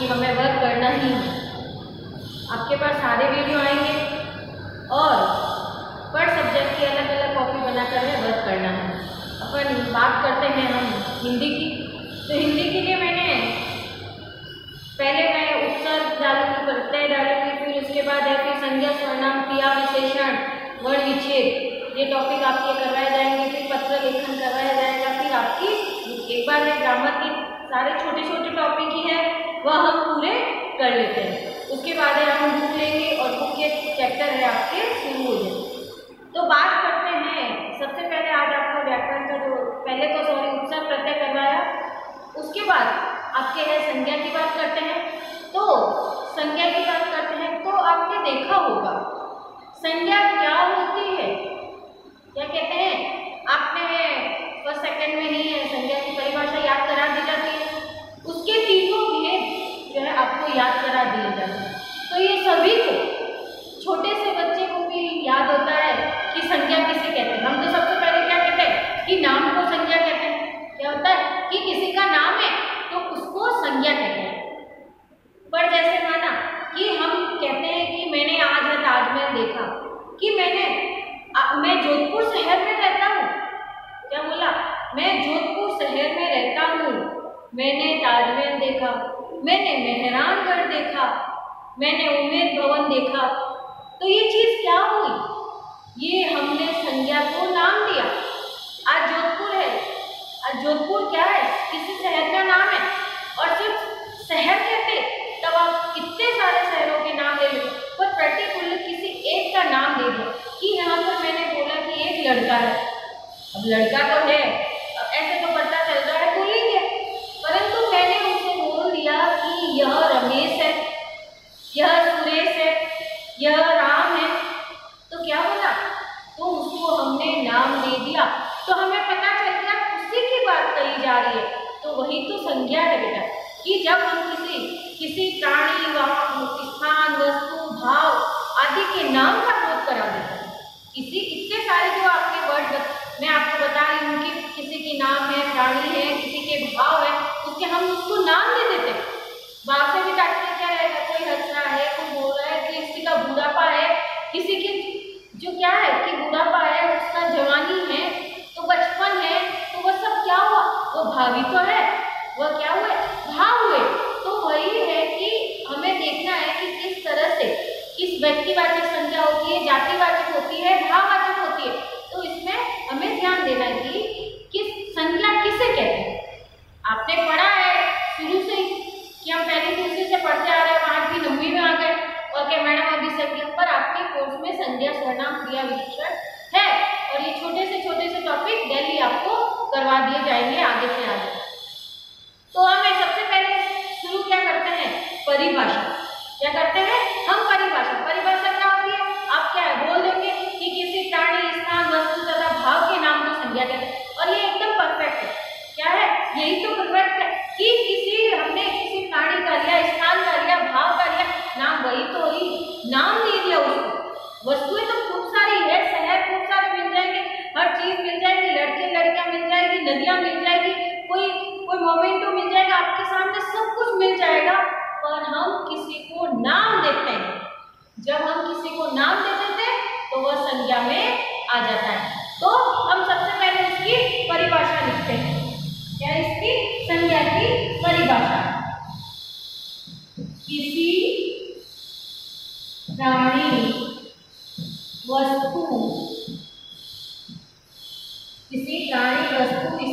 कि हमें वर्क करना ही है। आपके पास सारे वीडियो आएंगे और पर सब्जेक्ट की अलग अलग कॉपी बनाकर हमें वर्क करना है। अपन बात करते हैं हम हिंदी की। तो हिंदी के लिए मैंने पहले मैं उपसर्ग डालूंगी, प्रत्यय डालूंगी, फिर उसके बाद है फिर संज्ञा, सर्वनाम, क्रिया, विशेषण, वर्ण विच्छेद, ये टॉपिक आपके करवाए जाएंगे। फिर पत्र लेखन करवाया जाएगा। फिर आपकी एक बार है ग्रामर के सारे छोटे छोटे टॉपिक ही है वह हम पूरे कर लेते हैं। उसके बाद है हम बुक लेंगे और बुक के चैप्टर है आपके शुरू हो जाए। तो बात करते हैं सबसे पहले आज आपका व्याकरण का जो पहले तो उपसर्ग प्रत्यय करवाया, उसके बाद आपके है संज्ञा की बात करते हैं। तो संज्ञा की बात करते हैं तो आपने देखा होगा संज्ञा क्या होती है, क्या कहते हैं, आपने फर्स्ट सेकंड में ही संज्ञा की परिभाषा याद करा दी जाती है। उसके तीनों भेद जो है आपको याद करा दिए जाते हैं। तो ये सभी को छोटे से बच्चे को भी याद होता है कि संज्ञा किसे कहते हैं। हम तो सबसे पहले क्या कहते हैं कि नाम को संज्ञा कहते हैं। क्या होता है कि किसी का नाम है तो उसको संज्ञा कहते हैं। पर जैसे माना कि हम कहते हैं कि मैंने आज है ताजमहल देखा, कि मैं जोधपुर शहर में रहता हूँ। क्या बोला, मैं जोधपुर शहर में रहता हूँ, मैंने ताजमहल देखा, मैंने मेहरानगढ़ देखा, मैंने उम्मेद भवन देखा। तो ये चीज क्या हुई, ये हमने संज्ञा को नाम दिया। आज जोधपुर है, आज जोधपुर क्या है, किसी शहर का नाम है। और सिर्फ शहर कहते तब आप कितने सारे शहरों के नाम ले लो, पर पर्टिकुलर किसी एक का नाम दे दो कि यहाँ पर मैंने बोला कि एक लड़का है। अब लड़का तो है, अब ऐसे तो पता चल रहा है भूल ही गया, परंतु मैंने उसे बोल दिया कि यह रमेश है, यह सुरेश है, यह राम है। तो क्या बोला, तो उसको हमने नाम दे दिया, तो हमें पता चल गया उसी की बात कही जा रही है। तो वही तो संज्ञा है बेटा, कि जब हम किसी प्राणी, स्थान, वस्तु, भाव आदि के नाम का बोध करा देते हैं। इतने सारे जो आपके वर्ड मैं आपको बता रही हूँ कि किसी के नाम है, प्राणी है, किसी के भाव है, उसके हम उसको नाम दे देते हैं। भाव से भी तात्पर्य क्या रहेगा, कोई हंस रहा है, कोई बोल रहा है, किसी का बुढ़ापा है, किसी की जो क्या है कि बुढ़ापा है, उसका जवानी है, तो बचपन है, तो वह सब क्या हुआ, वो भावी तो है, वह क्या हुए, भाव हुए। तो वही है कि हमें देखना है कि किस तरह से किस व्यक्तिवाचक संज्ञा होती है, जातिवाचक होती है, भाववाचक होती है। तो इसमें हमें ध्यान देना है कि किस संज्ञा किसे कहते हैं। आपने पढ़ा है शुरू से ही कि हम पहली दूसरी से पढ़ते आ रहे हैं, 8वीं 9वीं में आ गए और क्या मैडम अभी संज्ञा, पर आपके कोर्स में संज्ञा, सर्वनाम, क्रिया, विशेषण है और ये छोटे से टॉपिक डेली आपको करवा दिए जाएंगे आगे से आगे। तो हमें सबसे पहले शुरू क्या करते हैं, परिभाषा। क्या करते हैं हम, परिभाषा। परिभाषा क्या होती है, आप क्या है बोल देंगे कि किसी प्राणी, स्थान, वस्तु तथा भाव के नाम को संज्ञा कहते हैं। और ये एकदम परफेक्ट है। क्या है, यही तो परफेक्ट है कि हमने किसी प्राणी का लिया, स्थान का लिया, भाव का लिया, नाम वही तो ही नाम दे दिया उसको। वस्तुएं तो खूब सारी है, शहर खूब सारे मिल जाएंगे, हर चीज मिल जाएगी, लड़के लड़कियां मिल जाएगी, नदियां मिल जाएगी, कोई मोमेंटो मिल जाएगा, आपके सामने सब कुछ मिल जाएगा। पर हम किसी को नाम देते हैं, जब हम किसी को नाम दे देते हैं तो वह संज्ञा में आ जाता है। तो हम सबसे पहले उसकी परिभाषा लिखते हैं। क्या इसकी संज्ञा की परिभाषा, किसी प्राणी, वस्तु,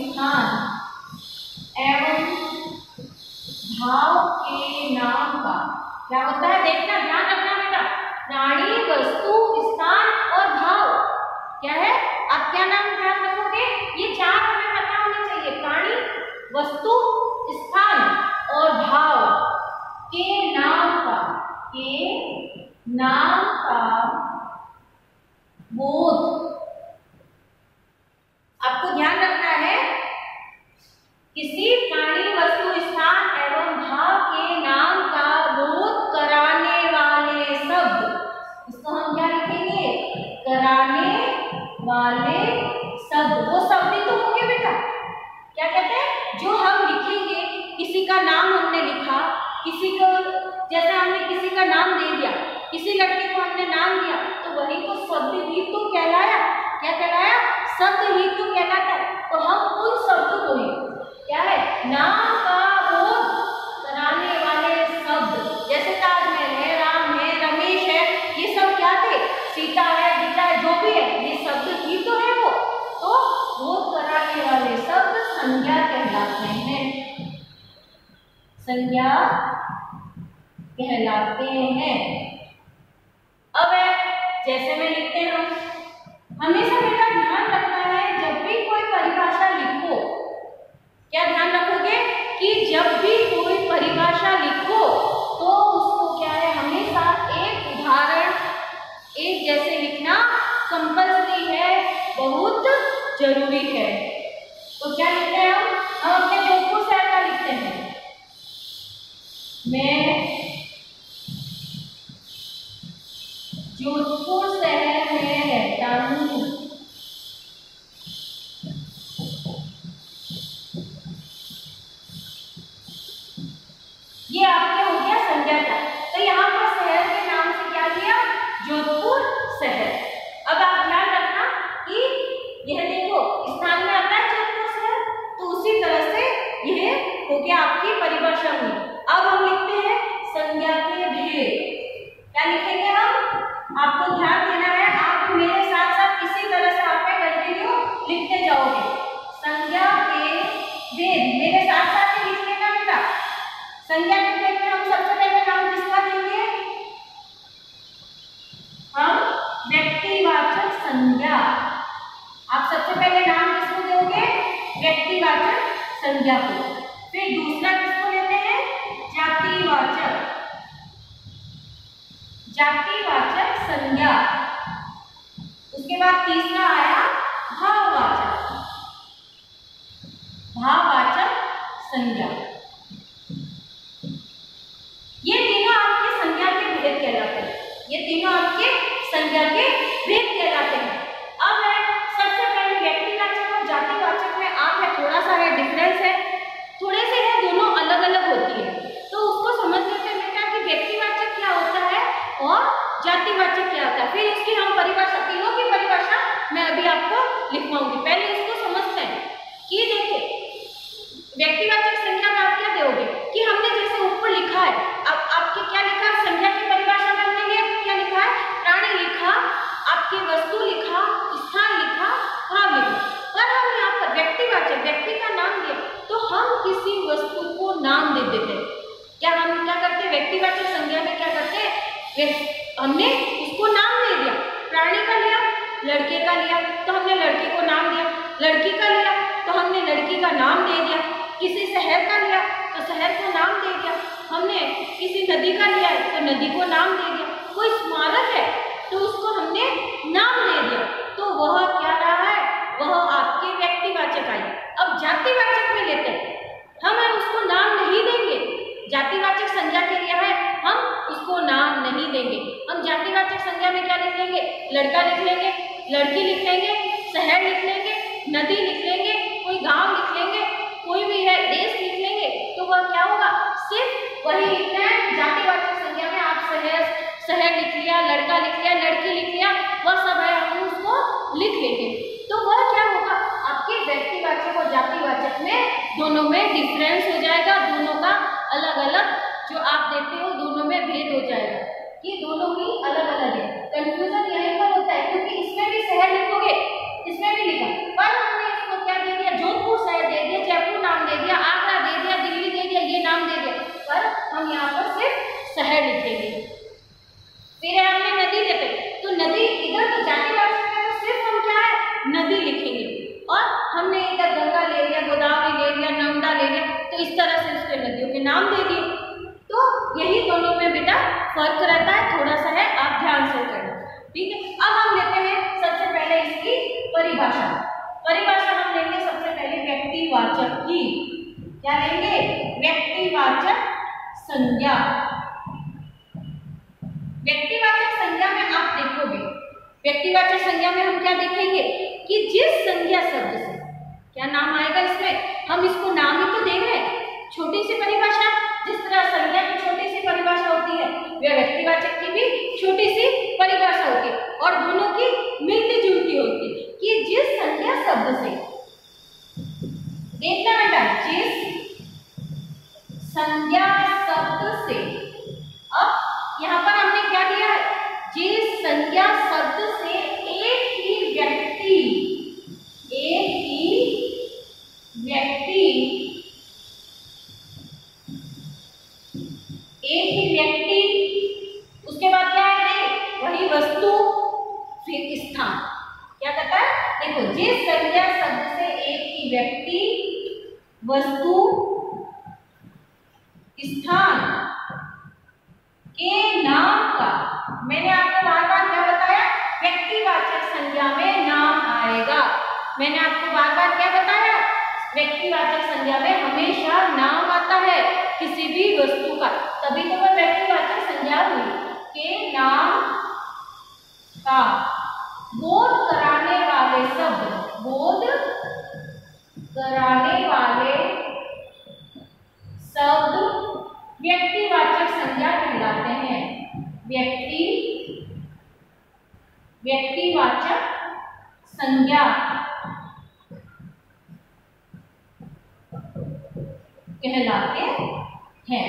स्थान एवं भाव के नाम का क्या होता है, देखना, ध्यान रखना बेटा। प्राणी, वस्तु, स्थान और भाव क्या है, आप क्या नाम ध्यान रखोगे, ये चार हमें पता होने चाहिए। प्राणी, वस्तु, स्थान और भाव के नाम का बोध आपको ध्यान रखना है। किसी प्राणी, वस्तु, स्थान एवं भाव के नाम का बोध कराने वाले शब्द, इसको हम क्या लिखेंगे, कराने वाले शब्द। वो शब्द तो होंगे बेटा, क्या कहते हैं, जो हम लिखे का नाम दे दिया, किसी लड़के को हमने नाम दिया, तो वही तो शब्द ही तो कहलाया। क्या कहलाया? शब्द ही तो कहलाता है। तो हम उन शब्द को ही क्या है, नाम का बोध कराने वाले शब्द, जैसे ताजमहल है, राम है, रमेश है, ये सब क्या थे? सीता है, गीता है, जो भी है, ये शब्द ही तो है वो। तो बोध कराने वाले शब्द संज्ञा कहलाते हैं, संज्ञा कहलाते हैं। अब जैसे में लिखते हैं हम, हमेशा बेटा ध्यान रखना है, जब भी कोई परिभाषा लिखो, क्या ध्यान रखोगे कि जब भी कोई परिभाषा लिखो तो उसको क्या है, हमेशा एक उदाहरण एक जैसे लिखना कंपल्सरी है, बहुत जरूरी है। तो क्या लिखते हैं हम अपने जोधपुर शहर का लिखते हैं, मैं जोधपुर शहर में रहता हूँ। ये आपके हो गया संज्ञा का। तो यहाँ पर शहर के नाम से क्या दिया? जोधपुर शहर। अब आप ध्यान रखना कि यह देखो स्थान में आता है जोधपुर शहर, तो उसी तरह से यह हो गया आपकी परिभाषा हुई। अब हम लिखते हैं संज्ञा के भेद। क्या लिखेंगे हम? आपको ध्यान देना है, आप मेरे साथ साथ इसी तरह से आप कंटिन्यू लिखते जाओगे। संज्ञा के भेद मेरे साथ साथ ही लिख लेना बेटा। संज्ञा के भेद में हम सबसे पहले नाम किसका देंगे? हम व्यक्तिवाचक संज्ञा। आप सबसे पहले नाम किसको दोगे? व्यक्तिवाचक संज्ञा को। फिर दूसरा किसको लेते हैं? जातिवाचक, जातिवाचक संज्ञा। उसके बाद तीसरा आया भाववाचक, भाववाचक संज्ञा। ये तीनों आपके संज्ञा के भेद कहलाते हैं, ये तीनों आपके संज्ञा के भेद कहलाते हैं। अब है सबसे पहले व्यक्तिवाचक और जातिवाचक में आप है थोड़ा सा है डिफरेंस है, थोड़े से है, दोनों अलग अलग होती है। तो उसको समझ लेते हैं बेटा कि व्यक्तिवाचक क्या होता है और जातिवाचक क्या होता है। फिर इसकी हम परिभाषा, तीनों की परिभाषा मैं अभी आपको लिखवाऊंगी। पहले इसको समझते हैं कि देखिए व्यक्तिवाचक संज्ञा में आप क्या दोगे कि हमने जैसे ऊपर लिखा है, अब आपके क्या लिखा है संज्ञा की परिभाषा में हमने क्या लिखा है? प्राणी लिखा, आपकी वस्तु लिखा, स्थान लिखा, भाव लिखा। पर हम यहाँ पर व्यक्तिवाचक, व्यक्ति का नाम दिया तो हम किसी वस्तु को नाम दे देते हैं। क्या हम क्या करते हैं? व्यक्तिवाचक संज्ञा में क्या करते हैं? हमने उसको नाम दे दिया। प्राणी का लिया, लड़के का लिया तो हमने लड़के को नाम दिया, लड़की का लिया तो हमने लड़की का नाम दे दिया, किसी शहर का लिया तो शहर को नाम दे दिया, हमने किसी नदी का लिया है तो नदी को नाम दे दिया, कोई स्मारक है तो उसको हमने नाम दे दिया। तो वह क्या रहा है? वह आपके व्यक्तिवाचक आई। अब जातिवाचक में लेते हैं, हम उसको नाम नहीं देंगे। जातिवाचक संज्ञा के लिए है हम उसको नाम नहीं देंगे। हम जातिवाचक संज्ञा में क्या लिख लेंगे? लड़का लिख लेंगे, लड़की लिख लेंगे, शहर लिख लेंगे, नदी लिख लेंगे, कोई गांव लिख लेंगे, कोई भी है देश लिख लेंगे। तो वह क्या होगा? सिर्फ वही लिखना है। जातिवाचक संज्ञा में आप शहर लिख लिया, लड़का लिख लिया, लड़की लिख लिया, वह सब है हम उसको लिख लेंगे। तो वह क्या होगा? आपके व्यक्तिवाचक और जातिवाचक में दोनों में डिफरेंस हो जाएगा, दोनों का अलग अलग जो आप देते हो दोनों में भेद हो जाएगा। ये दोनों ही अलग अलग है। कंफ्यूजन यहीं पर होता है क्योंकि इसमें भी शहर लिखोगे, इसमें भी लिखा, पर हमने इसको क्या दे दिया? जोधपुर शहर दे दिया, जयपुर नाम दे दिया, आगरा दे दिया, दिल्ली दे दिया, ये नाम दे दिया, पर हम यहाँ पर सिर्फ शहर लिखेंगे। फिर हमने नदी देते तो नदी इधर तो जातिवाचक में तो सिर्फ हम क्या है? नदी लिखेंगे। और हमने इधर गंगा ले लिया, गोदावरी ले लिया, नर्मदा ले लिया, तो इस तरह से उसके नदियों के नाम दे दिए। तो यही दोनों में बेटा फर्क रहता है, थोड़ा सा है, आप ध्यान से करना, ठीक है। अब हम लेते हैं सबसे पहले इसकी परिभाषा। परिभाषा हम लेंगे सबसे पहले व्यक्तिवाचक की। क्या लेंगे? व्यक्तिवाचक संज्ञा। व्यक्तिवाचक संज्ञा में आप देखोगे, व्यक्तिवाचक संज्ञा में हम क्या देखेंगे कि जिस संज्ञा शब्द से क्या नाम आएगा इसमें, हम इसको नाम ही तो देंगे, छोटी सी परिभाषा जिस तरह संज्ञा की छोटी सी परिभाषा होती है, वह व्यक्तिवाचक की भी छोटी सी परिभाषा होती है और दोनों की मिलती जुलती होती है कि जिस संज्ञा शब्द से, देखना बेटा, जिस संज्ञा शब्द से, अब यहाँ पर हमने क्या दिया है, जिस संज्ञा शब्द से एक ही व्यक्ति उसके बाद क्या है, वही वस्तु फिर स्थान। क्या कहता है, देखो, जिस संज्ञा शब्द से एक ही व्यक्ति, वस्तु, स्थान के नाम का, मैंने आपको बार बार क्या बताया, व्यक्तिवाचक संज्ञा में नाम आएगा। मैंने आपको बार बार क्या बताया, व्यक्तिवाचक संज्ञा में हमेशा नाम आता है किसी भी वस्तु का, तभी तो वह व्यक्तिवाचक संज्ञा हुई। के नाम का बोध कराने वाले शब्द, बोध कराने वाले शब्द व्यक्तिवाचक संज्ञा कहलाते हैं। व्यक्तिवाचक संज्ञा कहलाते हैं।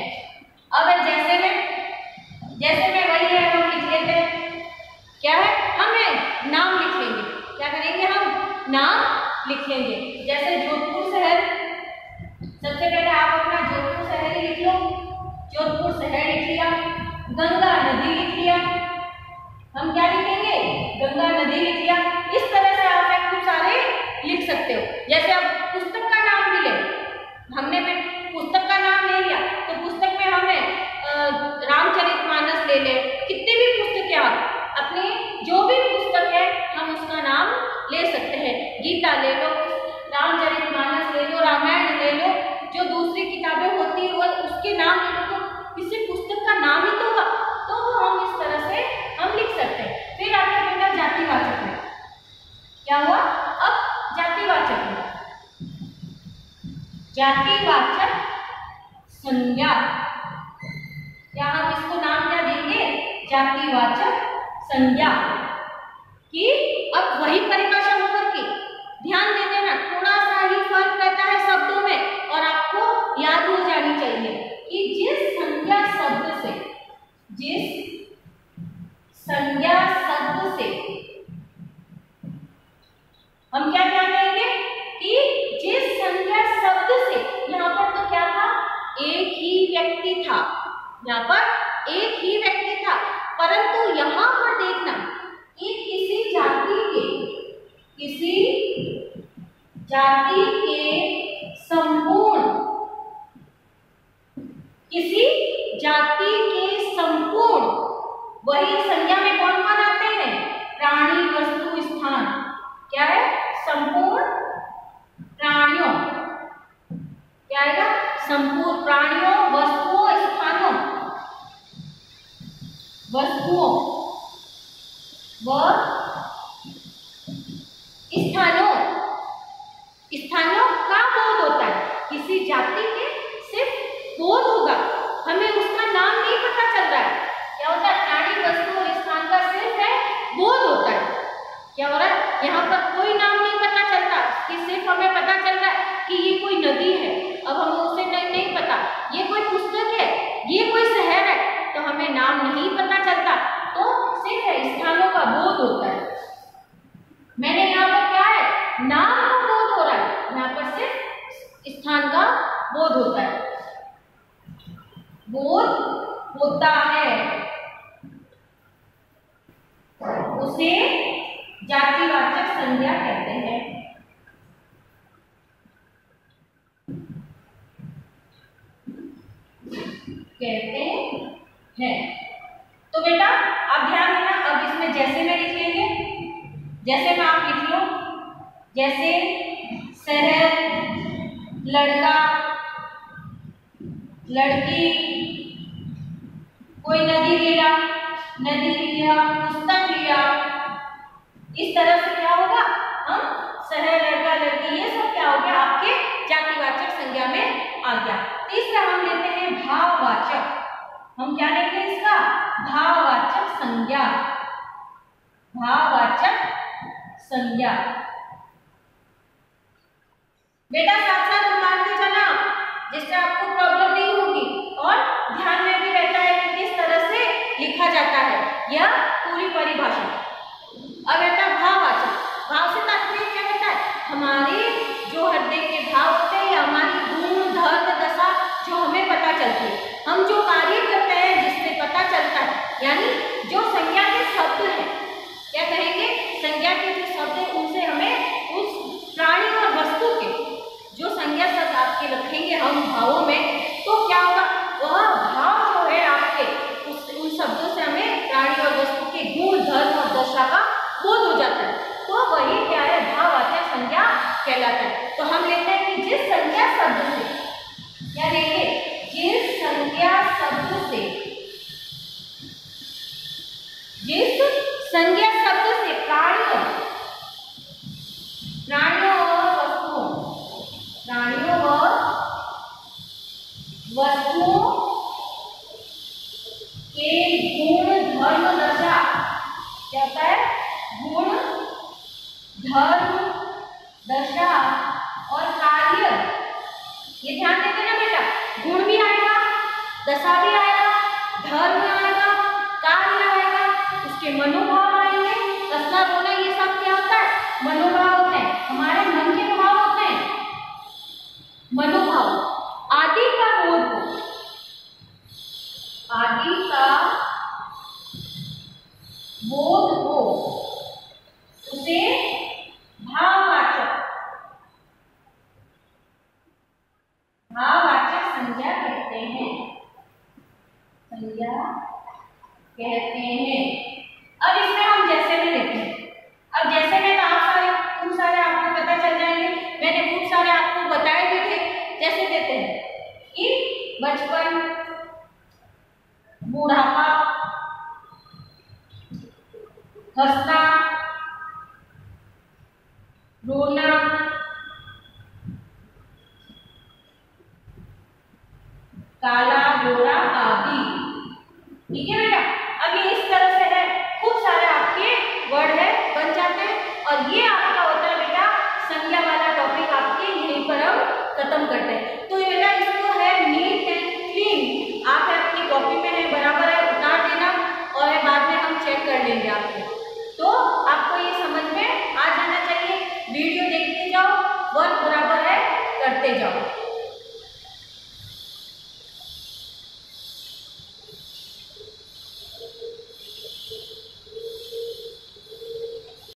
अब जैसे में वही है, हम लिख लेते हैं, क्या है, हमें नाम लिख लेंगे। क्या करेंगे, हम नाम लिख लेंगे। जैसे जोधपुर शहर, सबसे पहले आप अपना जोधपुर शहर ही लिख लो। जोधपुर शहर लिख लिया, गंगा नदी लिख लिया, हम क्या लिखेंगे, गंगा नदी लिख लिया। इस तरह से आप खूब सारे लिख सकते हो। जैसे अब पुस्तक का नाम भी ले, हमने पुस्तक का नाम ले लिया तो पुस्तक में हमें रामचरितमानस ले ले, कितनी भी पुस्तकें आप अपने जो भी पुस्तक है हम उसका नाम ले सकते हैं। गीता ले लो, रामचरितमानस ले लो, रामायण ले लो, जो दूसरी किताबें होती है वो उसके नाम ले लो, तो किसी पुस्तक का नाम ही तो होगा, तो हम इस तरह से हम लिख सकते हैं। फिर आपका बेटा जातिवाचक में क्या हुआ, अब जातिवाचक में जातिवाचक संज्ञा, क्या हम इसको नाम क्या देंगे, जातिवाचक संज्ञा की। अब वही परिभाषा होकर के ध्यान दे देना, थोड़ा सा ही फर्क रहता है शब्दों में और आपको याद हो जानी चाहिए कि जिस संज्ञा शब्द से हम क्या कहेंगे कि जिस संज्ञा शब्द से, यहाँ पर तो क्या था, एक ही व्यक्ति था, यहाँ पर एक ही व्यक्ति था, परंतु यहाँ पर देखना कि किसी जाति के संपूर्ण, वही संज्ञा में कौन कौन आते हैं, प्राणी, वस्तु, स्थान। क्या है, संपूर्ण प्राणियों, क्या आएगा, संपूर्ण प्राणियों, वस्तुओं, स्थानों स्थानों का बोध होता है। किसी जाति के सिर्फ बोध होगा, हमें उसका नाम नहीं पता चल रहा है। क्या होता है, प्राणी, वस्तु और स्थान का सिर्फ है बोध होता है। क्या हो रहा है, यहाँ पर कोई नाम नहीं पता चलता, कि सिर्फ हमें पता चल रहा है कि ये कोई नदी है, अब हमें उसे नहीं पता, ये कोई पुस्तक है, ये कोई शहर है, तो हमें नाम नहीं पता चलता, तो सिर्फ स्थानों का बोध होता है। मैंने यहाँ पर क्या है, नाम का बोध हो रहा है, यहाँ पर सिर्फ स्थान का बोध होता है, बोध होता है, उसे जातिवाचक संज्ञा कहते हैं। तो बेटा आप ध्यान देना, अब इसमें जैसे में लिख लेंगे, जैसे में आप लिख लो, जैसे शहर, लड़का, लड़की, कोई नदी लिया, पुस्तक लिया, इस तरह से क्या होगा, हम शहर, लड़का, लड़की, ये सब क्या हो गया, आपके जातिवाचक संज्ञा में आ गया। तीसरा हम लेते हैं भाव भाववाचक, हम क्या लेंगे इसका? भाववाचक संज्ञा, भाववाचक संज्ञा। बेटा साथ साथ उतारते चलना, जिससे आपको प्रॉब्लम नहीं होगी और ध्यान में भी रहता है कि किस तरह से लिखा जाता है यह पूरी परिभाषा। अब रहता है भाववाचक। भाव से तात्पर्य क्या कहता है? हमारे जो हृदय के भाव होते हैं या हमारी गुण धर्म दशा जो हमें पता चलती है, हम जो कार्य करते हैं जिससे पता चलता है, यानी जो संज्ञा के शब्द हैं, क्या कहेंगे? संज्ञा के जो शब्द हैं उनसे हमें उस प्राणी और वस्तु के जो संज्ञा शब्द आपके रखेंगे हम भावों में, तो क्या होगा? वह भाव जो है आपके उन शब्दों से हमें प्राणी और वस्तु के गुण धर्म और दशा का बोध हो जाता है, तो वही क्या है? भाववाचक संज्ञा कहलाता है। तो हम लेते हैं कि जिस संज्ञा शब्द से, क्या लेंगे? जिस संज्ञा शब्द से, जिस संज्ञा शब्द से प्राणियों और वस्तुओं के गुण धर्म दशा, क्या होता है? गुण धर्म दशा और कार्य, ये ध्यान देते ना बेटा, गुण भी आएगा, दशा भी आएगा, धर्म आएगा, कार्य आएगा, उसके मनोभाव आएंगे। रचना बोला ये सब क्या होता है? मनोभाव होते हैं, हमारे मन के भाव होते हैं। मनोभाव आदि का बोध हो, आदि का बोध हो, उसे भाववाचक संज्ञा कहते हैं, संज्ञा कहते हैं। अब इसमें हम जैसे में लेते हैं। अब जैसे में तो आप सारे खूब सारे आपको पता चल जाएंगे, मैंने खूब सारे आपको बताए भी थे। जैसे देते हैं कि बचपन, बुढ़ापा, हंसना, रोना, काला गोरा आदि। ठीक है बेटा? अब ये